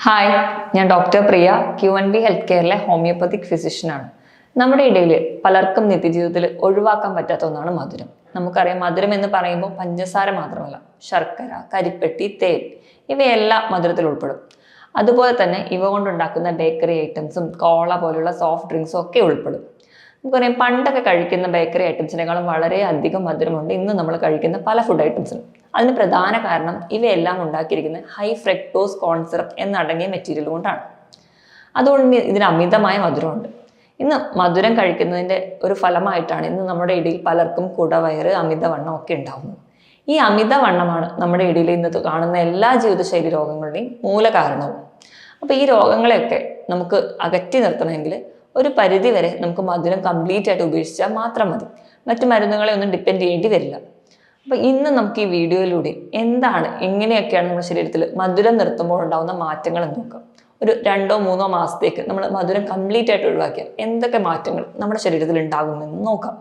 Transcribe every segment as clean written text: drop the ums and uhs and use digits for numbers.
Hi, ഞാൻ doctor പ്രിയ Q&B health കെയറിലെ homeopathic ഫിസിഷ്യനാണ്. നമ്മുടെ ഇടയിൽ പലർക്കും നിത്യജീവിതത്തിൽ ഒഴിവാക്കാൻ പറ്റാത്ത ഒന്നാണ് മധുരം. നമുക്കറിയാം, മധുരം എന്ന് പറയുമ്പോൾ പഞ്ചസാര മാത്രമല്ല, ശർക്കര, കരിപ്പെട്ടി, തേൻ ഇവയെല്ലാം മധുരത്തിൽ ഉൾപ്പെടും. അതുപോലെ തന്നെ ഇവ കൊണ്ടുണ്ടാക്കുന്ന ബേക്കറി ഐറ്റംസും കോള പോലുള്ള സോഫ്റ്റ് ഡ്രിങ്ക്സും ഒക്കെ ഉൾപ്പെടും. നമുക്കറിയാം, പണ്ടൊക്കെ കഴിക്കുന്ന ബേക്കറി ഐറ്റംസിനേക്കാളും വളരെ അധികം മധുരമുണ്ട് ഇന്ന് നമ്മൾ കഴിക്കുന്ന പല ഫുഡ് ഐറ്റംസിനും. അതിന് പ്രധാന കാരണം ഇവയെല്ലാം ഉണ്ടാക്കിയിരിക്കുന്നത് ഹൈ ഫ്രക്ടോസ് കോൺ സിറപ്പ് എന്നടങ്ങിയ മെറ്റീരിയൽ കൊണ്ടാണ്. അതുകൊണ്ട് ഇതിന് അമിതമായ മധുരമുണ്ട്. ഇന്ന് മധുരം കഴിക്കുന്നതിൻ്റെ ഒരു ഫലമായിട്ടാണ് ഇന്ന് നമ്മുടെ ഇടയിൽ പലർക്കും കുടവയറ്, അമിതവണ്ണം ഒക്കെ ഉണ്ടാകുന്നത്. ഈ അമിതവണ്ണമാണ് നമ്മുടെ ഇടയിൽ ഇന്ന് കാണുന്ന എല്ലാ ജീവിതശൈലി രോഗങ്ങളുടെയും മൂല കാരണവും. അപ്പോൾ ഈ രോഗങ്ങളെയൊക്കെ നമുക്ക് അകറ്റി നിർത്തണമെങ്കിൽ ഒരു പരിധി വരെ നമുക്ക് മധുരം കംപ്ലീറ്റ് ആയിട്ട് ഉപേക്ഷിച്ചാൽ മാത്രം മതി. മറ്റു മരുന്നുകളെ ഒന്നും ഡിപ്പെൻഡ് ചെയ്യേണ്ടി വരില്ല. അപ്പോൾ ഇന്ന് നമുക്ക് ഈ വീഡിയോയിലൂടെ എങ്ങനെയൊക്കെയാണ് നമ്മുടെ ശരീരത്തിൽ മധുരം നിർത്തുമ്പോൾ ഉണ്ടാകുന്ന മാറ്റങ്ങൾ എന്ന് നോക്കാം. ഒരു 2-3 മാസത്തേക്ക് നമ്മൾ മധുരം കംപ്ലീറ്റ് ആയിട്ട് ഒഴിവാക്കിയാൽ എന്തൊക്കെ മാറ്റങ്ങൾ നമ്മുടെ ശരീരത്തിൽ ഉണ്ടാകുമെന്ന് നോക്കാം.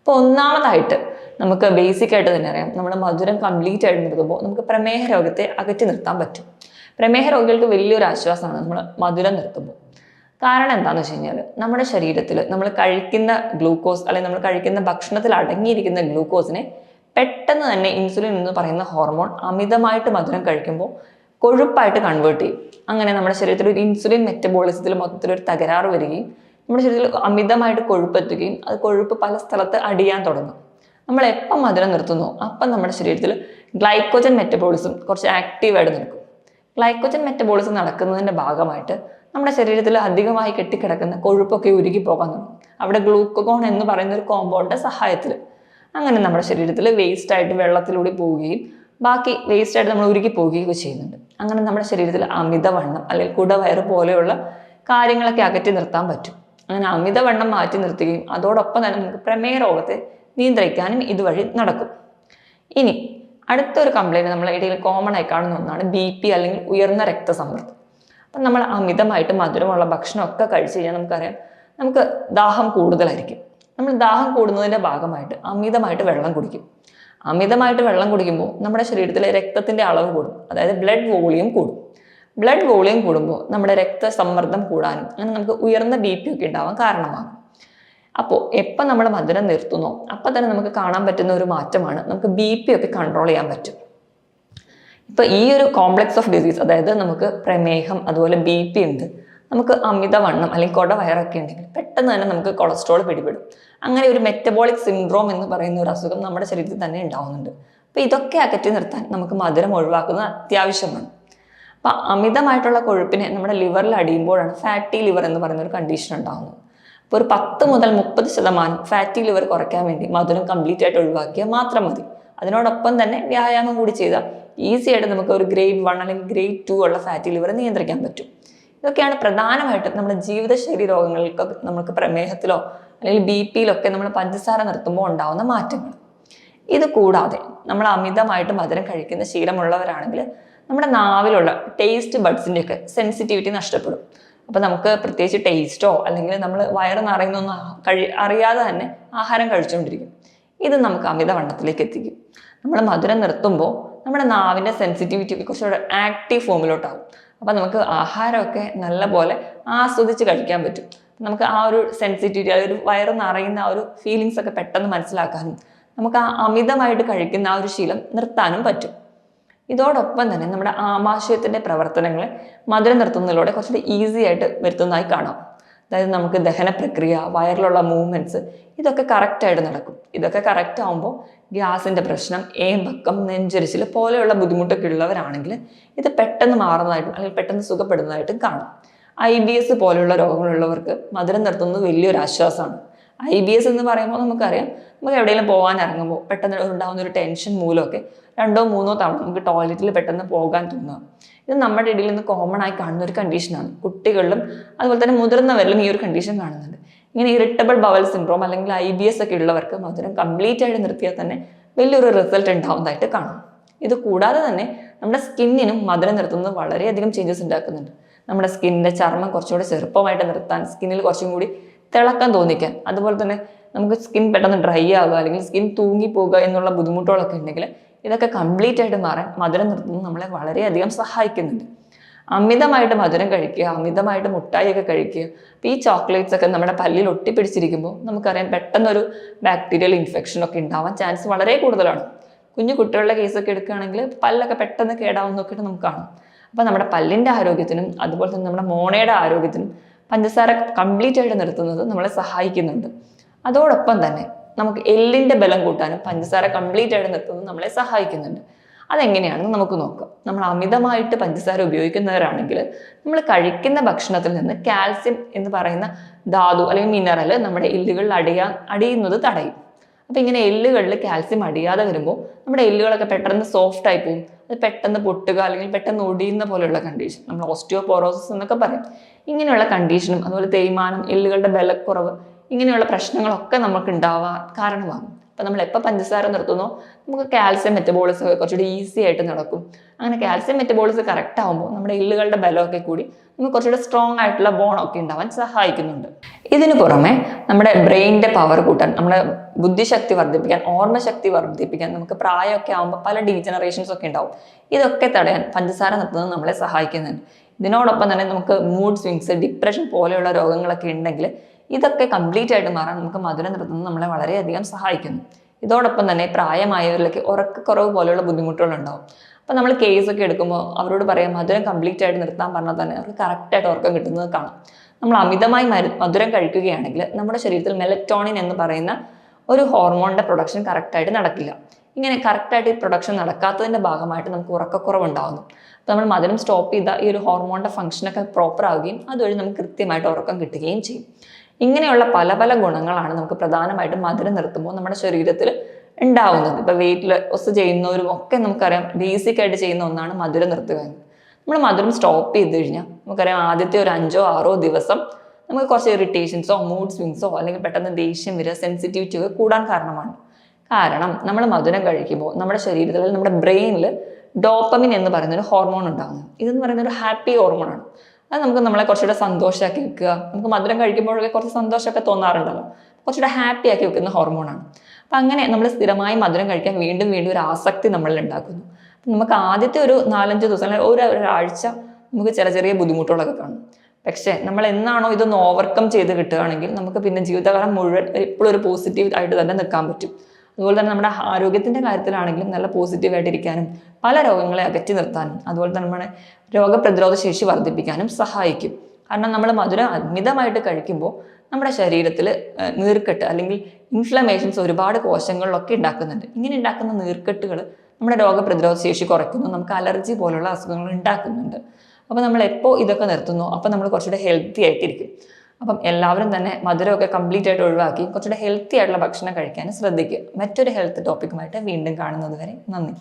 അപ്പോൾ ഒന്നാമതായിട്ട് നമുക്ക് ബേസിക് ആയിട്ട് തന്നെ അറിയാം, നമ്മൾ മധുരം കംപ്ലീറ്റ് ആയിട്ട് നിർത്തുമ്പോൾ നമുക്ക് പ്രമേഹ രോഗത്തെ അകറ്റി നിർത്താൻ പറ്റും. പ്രമേഹ രോഗികൾക്ക് വലിയൊരു ആശ്വാസമാണ് നമ്മൾ മധുരം നിർത്തുമ്പോൾ. കാരണം എന്താണെന്ന് വെച്ച് കഴിഞ്ഞാൽ, നമ്മുടെ ശരീരത്തിൽ നമ്മൾ കഴിക്കുന്ന ഗ്ലൂക്കോസ് അല്ലെങ്കിൽ നമ്മൾ കഴിക്കുന്ന ഭക്ഷണത്തിൽ അടങ്ങിയിരിക്കുന്ന ഗ്ലൂക്കോസിനെ പെട്ടെന്ന് തന്നെ ഇൻസുലിൻ എന്ന് പറയുന്ന ഹോർമോൺ അമിതമായിട്ട് മധുരം കഴിക്കുമ്പോൾ കൊഴുപ്പായിട്ട് കൺവേർട്ട് ചെയ്യും. അങ്ങനെ നമ്മുടെ ശരീരത്തിൽ ഒരു ഇൻസുലിൻ മെറ്റബോളിസത്തിൽ മൊത്തത്തിലൊരു തകരാറ് വരികയും നമ്മുടെ ശരീരത്തിൽ അമിതമായിട്ട് കൊഴുപ്പെത്തുകയും അത് കൊഴുപ്പ് പല സ്ഥലത്ത് അടിയാൻ തുടങ്ങും. നമ്മൾ എപ്പം മധുരം നിർത്തുന്നു അപ്പം നമ്മുടെ ശരീരത്തിൽ ഗ്ലൈക്കോജൻ മെറ്റബോളിസം കുറച്ച് ആക്റ്റീവായിട്ട് നടക്കും. ഗ്ലൈക്കോജൻ മെറ്റബോളിസം നടക്കുന്നതിൻ്റെ ഭാഗമായിട്ട് നമ്മുടെ ശരീരത്തിൽ അധികമായി കെട്ടിക്കിടക്കുന്ന കൊഴുപ്പൊക്കെ ഉരുകി പോകാൻ തുടങ്ങും. അവിടെ ഗ്ലൂക്കോൺ എന്ന് പറയുന്ന ഒരു കോമ്പൗണ്ടിൻ്റെ സഹായത്തിൽ അങ്ങനെ നമ്മുടെ ശരീരത്തിൽ വേസ്റ്റായിട്ട് വെള്ളത്തിലൂടെ പോവുകയും ബാക്കി വേസ്റ്റായിട്ട് നമ്മൾ ഉരുകി പോവുകയൊക്കെ ചെയ്യുന്നുണ്ട്. അങ്ങനെ നമ്മുടെ ശരീരത്തിൽ അമിതവണ്ണം അല്ലെങ്കിൽ കുടവയറ് പോലെയുള്ള കാര്യങ്ങളൊക്കെ അകറ്റി നിർത്താൻ പറ്റും. അങ്ങനെ അമിതവണ്ണം മാറ്റി നിർത്തുകയും അതോടൊപ്പം തന്നെ നമുക്ക് പ്രമേഹ രോഗത്തെ നിയന്ത്രിക്കാനും ഇതുവഴി നടക്കും. ഇനി അടുത്തൊരു കംപ്ലൈൻറ്റ് നമ്മളെ ഇടയിൽ കോമൺ ആയി കാണുന്ന ഒന്നാണ് BP അല്ലെങ്കിൽ ഉയർന്ന രക്തസമ്മർദ്ദം. അപ്പം നമ്മൾ അമിതമായിട്ട് മധുരമുള്ള ഭക്ഷണമൊക്കെ കഴിച്ചു കഴിഞ്ഞാൽ നമുക്കറിയാം, നമുക്ക് ദാഹം കൂടുതലായിരിക്കും. നമ്മൾ ദാഹം കൂടുന്നതിൻ്റെ ഭാഗമായിട്ട് അമിതമായിട്ട് വെള്ളം കുടിക്കും. അമിതമായിട്ട് വെള്ളം കുടിക്കുമ്പോൾ നമ്മുടെ ശരീരത്തിലെ രക്തത്തിൻ്റെ അളവ് കൂടും, അതായത് ബ്ലഡ് വോളിയം കൂടും. ബ്ലഡ് വോളിയം കൂടുമ്പോൾ നമ്മുടെ രക്തസമ്മർദ്ദം കൂടാനും അങ്ങനെ നമുക്ക് ഉയർന്ന BP ഒക്കെ ഉണ്ടാവാൻ കാരണമാകും. അപ്പോൾ എപ്പോൾ നമ്മൾ മധുരം നിർത്തുന്നോ അപ്പം തന്നെ നമുക്ക് കാണാൻ പറ്റുന്ന ഒരു മാറ്റമാണ്, നമുക്ക് BP ഒക്കെ കൺട്രോൾ ചെയ്യാൻ പറ്റും. ഇപ്പോൾ ഈ ഒരു കോംപ്ലക്സ് ഓഫ് ഡിസീസ്, അതായത് നമുക്ക് പ്രമേഹം അതുപോലെ BP ഉണ്ട്, നമുക്ക് അമിതവണ്ണം അല്ലെങ്കിൽ കുടവയറൊക്കെ ഉണ്ടെങ്കിൽ പെട്ടെന്ന് തന്നെ നമുക്ക് കൊളസ്ട്രോൾ പിടിപെടും. അങ്ങനെ ഒരു മെറ്റബോളിക് സിൻഡ്രോം എന്ന് പറയുന്ന ഒരു അസുഖം നമ്മുടെ ശരീരത്തിൽ തന്നെ ഉണ്ടാവുന്നുണ്ട്. അപ്പോൾ ഇതൊക്കെ അകറ്റി നിർത്താൻ നമുക്ക് മധുരം ഒഴിവാക്കുന്നത് അത്യാവശ്യമാണ്. അപ്പം അമിതമായിട്ടുള്ള കൊഴുപ്പിനെ നമ്മുടെ ലിവറിൽ അടിയുമ്പോഴാണ് ഫാറ്റി ലിവർ എന്ന് പറയുന്ന ഒരു കണ്ടീഷൻ ഉണ്ടാകുന്നത്. അപ്പോൾ ഒരു 10 മുതൽ 30% ഫാറ്റി ലിവർ കുറയ്ക്കാൻ വേണ്ടി മധുരം കംപ്ലീറ്റ് ആയിട്ട് ഒഴിവാക്കിയാൽ മാത്രം മതി. അതിനോടൊപ്പം തന്നെ വ്യായാമം കൂടി ചെയ്താൽ ഈസി ആയിട്ട് നമുക്ക് ഒരു ഗ്രേഡ് 1 അല്ലെങ്കിൽ ഗ്രേഡ് 2 ഉള്ള ഫാറ്റി ലിവർ നിയന്ത്രിക്കാൻ പറ്റും. ഇതൊക്കെയാണ് പ്രധാനമായിട്ടും നമ്മുടെ ജീവിതശൈലി രോഗങ്ങൾക്കൊക്കെ നമുക്ക് പ്രമേഹത്തിലോ അല്ലെങ്കിൽ BP-യിലൊക്കെ നമ്മൾ പഞ്ചസാര നിർത്തുമ്പോൾ ഉണ്ടാകുന്ന മാറ്റങ്ങൾ. ഇത് കൂടാതെ നമ്മൾ അമിതമായിട്ട് മധുരം കഴിക്കുന്ന ശീലമുള്ളവരാണെങ്കിൽ നമ്മുടെ നാവിലുള്ള ടേസ്റ്റ് ബഡ്സിൻ്റെയൊക്കെ സെൻസിറ്റിവിറ്റി നഷ്ടപ്പെടും. അപ്പോൾ നമുക്ക് പ്രത്യേകിച്ച് ടേസ്റ്റോ അല്ലെങ്കിൽ നമ്മൾ വയറ് നിറയുന്നൊന്നും അറിയാതെ തന്നെ ആഹാരം കഴിച്ചുകൊണ്ടിരിക്കും. ഇത് നമുക്ക് അമിതവണ്ണത്തിലേക്ക് എത്തിക്കും. നമ്മൾ മധുരം നിർത്തുമ്പോൾ നമ്മുടെ നാവിൻ്റെ സെൻസിറ്റിവിറ്റി ഒക്കെ കുറച്ചുകൂടെ ആക്റ്റീവ് ഫോമിലോട്ടാകും. അപ്പോൾ നമുക്ക് ആഹാരമൊക്കെ നല്ലപോലെ ആസ്വദിച്ച് കഴിക്കാൻ പറ്റും. നമുക്ക് ആ ഒരു സെൻസിറ്റിവിറ്റി, ആ ഒരു വയറ് നിറയുന്ന ആ ഒരു ഫീലിങ്സ് ഒക്കെ പെട്ടെന്ന് മനസ്സിലാക്കാനും നമുക്ക് ആ അമിതമായിട്ട് കഴിക്കുന്ന ആ ഒരു ശീലം നിർത്താനും പറ്റും. ഇതോടൊപ്പം തന്നെ നമ്മുടെ ആമാശയത്തിൻ്റെ പ്രവർത്തനങ്ങളെ മധുരം നിർത്തുന്നതിലൂടെ കുറച്ചുകൂടി ഈസി ആയിട്ട് വരുത്തുന്നതായി കാണാം. അതായത് നമുക്ക് ദഹന പ്രക്രിയ, വയറിലുള്ള മൂവ്മെൻറ്റ്സ് ഇതൊക്കെ കറക്റ്റായിട്ട് നടക്കും. ഇതൊക്കെ കറക്റ്റ് ആകുമ്പോൾ ഗ്യാസിൻ്റെ പ്രശ്നം, ഏമ്പക്കം, നെഞ്ചരിച്ചിൽ പോലെയുള്ള ബുദ്ധിമുട്ടൊക്കെ ഉള്ളവരാണെങ്കിൽ ഇത് പെട്ടെന്ന് മാറുന്നതായിട്ടും അല്ലെങ്കിൽ പെട്ടെന്ന് സുഖപ്പെടുന്നതായിട്ടും കാണാം. IBS പോലെയുള്ള രോഗങ്ങളുള്ളവർക്ക് മധുരം നിർത്തുന്നത് വലിയൊരു ആശ്വാസമാണ്. IBS എന്ന് പറയുമ്പോൾ നമുക്കറിയാം, നമുക്ക് എവിടെയെങ്കിലും പോകാൻ ഇറങ്ങുമ്പോൾ പെട്ടെന്ന് ഉണ്ടാകുന്ന ഒരു ടെൻഷൻ മൂലമൊക്കെ 2-3 തവണ നമുക്ക് ടോയ്ലറ്റിൽ പെട്ടെന്ന് പോകാൻ തോന്നുക. ഇത് നമ്മുടെ ഇടയിൽ നിന്ന് കോമൺ ആയി കാണുന്ന ഒരു കണ്ടീഷനാണ്. കുട്ടികളിലും അതുപോലെ തന്നെ മുതിർന്നവരിലും ഈ ഒരു കണ്ടീഷൻ കാണുന്നുണ്ട്. ഇങ്ങനെ ഇറിറ്റബിൾ ബവൽ സിൻഡ്രോം അല്ലെങ്കിൽ IBS ഒക്കെ ഉള്ളവർക്ക് മധുരം കംപ്ലീറ്റ് ആയിട്ട് നിർത്തിയാൽ തന്നെ വലിയൊരു റിസൾട്ട് ഉണ്ടാവുന്നതായിട്ട് കാണാം. ഇത് കൂടാതെ തന്നെ നമ്മുടെ സ്കിന്നിനും മധുരം നിർത്തുന്നത് വളരെയധികം ചേഞ്ചസ് ഉണ്ടാക്കുന്നുണ്ട്. നമ്മുടെ സ്കിന്നിൻ്റെ ചർമ്മം കുറച്ചുകൂടി ചെറുപ്പമായിട്ട് നിർത്താൻ, സ്കിന്നിൽ കുറച്ചും കൂടി തിളക്കം തോന്നിക്കാൻ, അതുപോലെ തന്നെ നമുക്ക് സ്കിൻ പെട്ടെന്ന് ഡ്രൈ ആവുക അല്ലെങ്കിൽ സ്കിൻ തൂങ്ങിപ്പോകുക എന്നുള്ള ബുദ്ധിമുട്ടുകളൊക്കെ ഉണ്ടെങ്കിൽ ഇതൊക്കെ കംപ്ലീറ്റ് ആയിട്ട് മാറാൻ മധുരം നിർത്തുന്നത് നമ്മളെ വളരെയധികം സഹായിക്കുന്നുണ്ട്. അമിതമായിട്ട് മധുരം കഴിക്കുക, അമിതമായിട്ട് മുട്ടായിയൊക്കെ കഴിക്കുക, അപ്പോൾ ഈ ചോക്ലേറ്റ്സ് ഒക്കെ നമ്മുടെ പല്ലിൽ ഒട്ടിപ്പിടിച്ചിരിക്കുമ്പോൾ നമുക്കറിയാം പെട്ടെന്നൊരു ബാക്ടീരിയൽ ഇൻഫെക്ഷൻ ഒക്കെ ഉണ്ടാവാൻ ചാൻസ് വളരെ കൂടുതലാണ്. കുഞ്ഞു കുട്ടികളുടെ കേസൊക്കെ എടുക്കുകയാണെങ്കിൽ പല്ലൊക്കെ പെട്ടെന്ന് കേടാവുന്നൊക്കെ നമുക്ക് കാണാം. അപ്പോൾ നമ്മുടെ പല്ലിൻ്റെ ആരോഗ്യത്തിനും അതുപോലെ തന്നെ നമ്മുടെ മോണയുടെ ആരോഗ്യത്തിനും പഞ്ചസാര കംപ്ലീറ്റ് ആയിട്ട് നിർത്തുന്നത് നമ്മളെ സഹായിക്കുന്നുണ്ട്. അതോടൊപ്പം തന്നെ നമുക്ക് എല്ലിൻ്റെ ബലം കൂട്ടാനും പഞ്ചസാര കംപ്ലീറ്റ് ആയിട്ട് നിർത്തുന്നത് നമ്മളെ സഹായിക്കുന്നുണ്ട്. അതെങ്ങനെയാണെന്ന് നമുക്ക് നോക്കാം. നമ്മൾ അമിതമായിട്ട് പഞ്ചസാര ഉപയോഗിക്കുന്നവരാണെങ്കിൽ നമ്മൾ കഴിക്കുന്ന ഭക്ഷണത്തിൽ നിന്ന് കാൽസ്യം എന്ന് പറയുന്ന ധാതു അല്ലെങ്കിൽ മിനറൽ നമ്മുടെ എല്ലുകളിൽ അടിയുന്നത് തടയും. അപ്പോൾ ഇങ്ങനെ എല്ലുകളിൽ കാൽസ്യം അടിയാതെ വരുമ്പോൾ നമ്മുടെ എല്ലുകളൊക്കെ പെട്ടെന്ന് സോഫ്റ്റ് ആയി പോകും. അത് പെട്ടെന്ന് പൊട്ടുക അല്ലെങ്കിൽ പെട്ടെന്ന് ഒടിയുന്ന പോലെയുള്ള കണ്ടീഷൻ നമ്മൾ ഓസ്റ്റിയോപോറോസിസ് എന്നൊക്കെ പറയും. ഇങ്ങനെയുള്ള കണ്ടീഷനും അതുപോലെ തേയ്മാനം, എല്ലുകളുടെ ബലക്കുറവ്, ഇങ്ങനെയുള്ള പ്രശ്നങ്ങളൊക്കെ നമുക്ക് ഉണ്ടാവാൻ കാരണമാകും. അപ്പം നമ്മൾ എപ്പോൾ പഞ്ചസാര നിർത്തുന്നോ നമുക്ക് കാൽസ്യം മെറ്റബോളിസം കുറച്ചുകൂടി ഈസി ആയിട്ട് നടക്കും. അങ്ങനെ കാൽസ്യം മെറ്റബോളിസം കറക്റ്റ് ആകുമ്പോൾ നമ്മുടെ എല്ലുകളുടെ ബലമൊക്കെ കൂടി നമുക്ക് കുറച്ചുകൂടി സ്ട്രോങ് ആയിട്ടുള്ള ബോണൊക്കെ ഉണ്ടാവാൻ സഹായിക്കുന്നുണ്ട്. ഇതിനു പുറമെ നമ്മുടെ ബ്രെയിനിൻ്റെ പവർ കൂട്ടാൻ, നമ്മുടെ ബുദ്ധിശക്തി വർദ്ധിപ്പിക്കാൻ, ഓർമ്മശക്തി വർദ്ധിപ്പിക്കാൻ നമുക്ക് പ്രായമൊക്കെ ആകുമ്പോൾ പല ഡീജനറേഷൻസ് ഒക്കെ ഉണ്ടാവും. ഇതൊക്കെ തടയാൻ പഞ്ചസാര നിർത്തുന്നത് നമ്മളെ സഹായിക്കുന്നുണ്ട്. ഇതിനോടൊപ്പം തന്നെ നമുക്ക് മൂഡ് സ്വിങ്സ്, ഡിപ്രഷൻ പോലെയുള്ള രോഗങ്ങളൊക്കെ ഉണ്ടെങ്കിൽ ഇതൊക്കെ കംപ്ലീറ്റ് ആയിട്ട് മാറാൻ നമുക്ക് മധുരം നിർത്തുന്നത് നമ്മളെ വളരെയധികം സഹായിക്കുന്നു. ഇതോടൊപ്പം തന്നെ പ്രായമായവരിലേക്ക് ഉറക്കക്കുറവ് പോലെയുള്ള ബുദ്ധിമുട്ടുകളുണ്ടാവും. അപ്പോൾ നമ്മൾ കേസൊക്കെ എടുക്കുമ്പോൾ അവരോട് പറയാം മധുരം കംപ്ലീറ്റ് ആയിട്ട് നിർത്താൻ പറഞ്ഞാൽ തന്നെ അവർക്ക് കറക്റ്റായിട്ട് ഉറക്കം കിട്ടുന്നത് കാണാം. നമ്മൾ അമിതമായി മധുരം കഴിക്കുകയാണെങ്കിൽ നമ്മുടെ ശരീരത്തിൽ മെലറ്റോണിൻ എന്ന് പറയുന്ന ഒരു ഹോർമോണിൻ്റെ പ്രൊഡക്ഷൻ കറക്റ്റായിട്ട് നടക്കില്ല. ഇങ്ങനെ കറക്റ്റായിട്ട് ഈ പ്രൊഡക്ഷൻ നടക്കാത്തതിൻ്റെ ഭാഗമായിട്ട് നമുക്ക് ഉറക്കക്കുറവ് ഉണ്ടാകുന്നു. അപ്പോൾ നമ്മൾ മധുരം സ്റ്റോപ്പ് ചെയ്താൽ ഈ ഒരു ഹോർമോണിൻ്റെ ഫംഗ്ഷനൊക്കെ പ്രോപ്പർ ആവുകയും അതുവഴി നമുക്ക് കൃത്യമായിട്ട് ഉറക്കം കിട്ടുകയും ചെയ്യും. ഇങ്ങനെയുള്ള പല പല ഗുണങ്ങളാണ് നമുക്ക് പ്രധാനമായിട്ടും മധുരം നിർത്തുമ്പോൾ നമ്മുടെ ശരീരത്തിൽ ഉണ്ടാവുന്നത്. ഇപ്പോൾ വെയിറ്റ് ലോസ് ചെയ്യുന്നവരും ഒക്കെ നമുക്കറിയാം ബേസിക് ആയിട്ട് ചെയ്യുന്ന ഒന്നാണ് മധുരം നിർത്തുക എന്ന്. നമ്മൾ മധുരം സ്റ്റോപ്പ് ചെയ്ത് കഴിഞ്ഞാൽ നമുക്കറിയാം ആദ്യത്തെ ഒരു 5-6 ദിവസം നമുക്ക് കുറച്ച് ഇറിറ്റേഷൻസോ മൂഡ് സ്വിങ്സോ അല്ലെങ്കിൽ പെട്ടെന്ന് ദേഷ്യം വരിക, സെൻസിറ്റിവിറ്റി ഒക്കെ കൂടാൻ കാരണമാണ്. കാരണം നമ്മൾ മധുരം കഴിക്കുമ്പോൾ നമ്മുടെ ശരീരത്തിൽ നമ്മുടെ ബ്രെയിനിൽ ഡോപ്പമിൻ എന്ന് പറയുന്നൊരു ഹോർമോൺ ഉണ്ടാകുന്നത്. ഇതെന്ന് പറയുന്ന ഒരു ഹാപ്പി ഹോർമോണാണ്. അത് നമുക്ക് നമ്മളെ കുറച്ചുകൂടെ സന്തോഷമാക്കി വെക്കുക. നമുക്ക് മധുരം കഴിക്കുമ്പോഴൊക്കെ കുറച്ച് സന്തോഷമൊക്കെ തോന്നാറുണ്ടല്ലോ, കുറച്ചുകൂടെ ഹാപ്പി ആക്കി വെക്കുന്ന ഹോർമോണാണ്. അപ്പം അങ്ങനെ നമ്മൾ സ്ഥിരമായി മധുരം കഴിക്കാൻ വീണ്ടും വീണ്ടും ഒരു ആസക്തി നമ്മളിൽ ഉണ്ടാക്കുന്നു. അപ്പം നമുക്ക് ആദ്യത്തെ ഒരു 4-5 ദിവസം അല്ലെങ്കിൽ ഒരാഴ്ച നമുക്ക് ചെറിയ ബുദ്ധിമുട്ടുകളൊക്കെ കാണും. പക്ഷേ നമ്മൾ എന്നാണോ ഇതൊന്ന് ഓവർകം ചെയ്ത് കിട്ടുകയാണെങ്കിൽ നമുക്ക് പിന്നെ ജീവിതകാലം മുഴുവൻ എപ്പോഴും ഒരു പോസിറ്റീവ് ആയിട്ട് തന്നെ നിൽക്കാൻ പറ്റും. അതുപോലെ തന്നെ നമ്മുടെ ആരോഗ്യത്തിൻ്റെ കാര്യത്തിലാണെങ്കിലും നല്ല പോസിറ്റീവായിട്ടിരിക്കാനും പല രോഗങ്ങളെ അകറ്റി നിർത്താനും അതുപോലെ തന്നെ നമ്മുടെ രോഗപ്രതിരോധ ശേഷി വർദ്ധിപ്പിക്കാനും സഹായിക്കും. കാരണം നമ്മൾ മധുരം അമിതമായിട്ട് കഴിക്കുമ്പോൾ നമ്മുടെ ശരീരത്തിൽ നീർക്കെട്ട് അല്ലെങ്കിൽ ഇൻഫ്ലമേഷൻസ് ഒരുപാട് കോശങ്ങളിലൊക്കെ ഉണ്ടാക്കുന്നുണ്ട്. ഇങ്ങനെ ഉണ്ടാക്കുന്ന നീർക്കെട്ടുകൾ നമ്മുടെ രോഗപ്രതിരോധ ശേഷി കുറയ്ക്കുന്നു, നമുക്ക് അലർജി പോലുള്ള അസുഖങ്ങൾ ഉണ്ടാക്കുന്നുണ്ട്. അപ്പോൾ നമ്മൾ എപ്പോൾ ഇതൊക്കെ നിർത്തുന്നു അപ്പോൾ നമ്മൾ കുറച്ചുകൂടെ ഹെൽത്തി ആയിട്ടിരിക്കും. അപ്പം എല്ലാവരും തന്നെ മധുരമൊക്കെ കംപ്ലീറ്റ് ആയിട്ട് ഒഴിവാക്കി കുറച്ചുകൂടെ ഹെൽത്തി ആയിട്ടുള്ള ഭക്ഷണം കഴിക്കാൻ ശ്രദ്ധിക്കുക. മറ്റൊരു ഹെൽത്ത് ടോപ്പിക്കുമായിട്ട് വീണ്ടും കാണുന്നത് വരെ നന്ദി.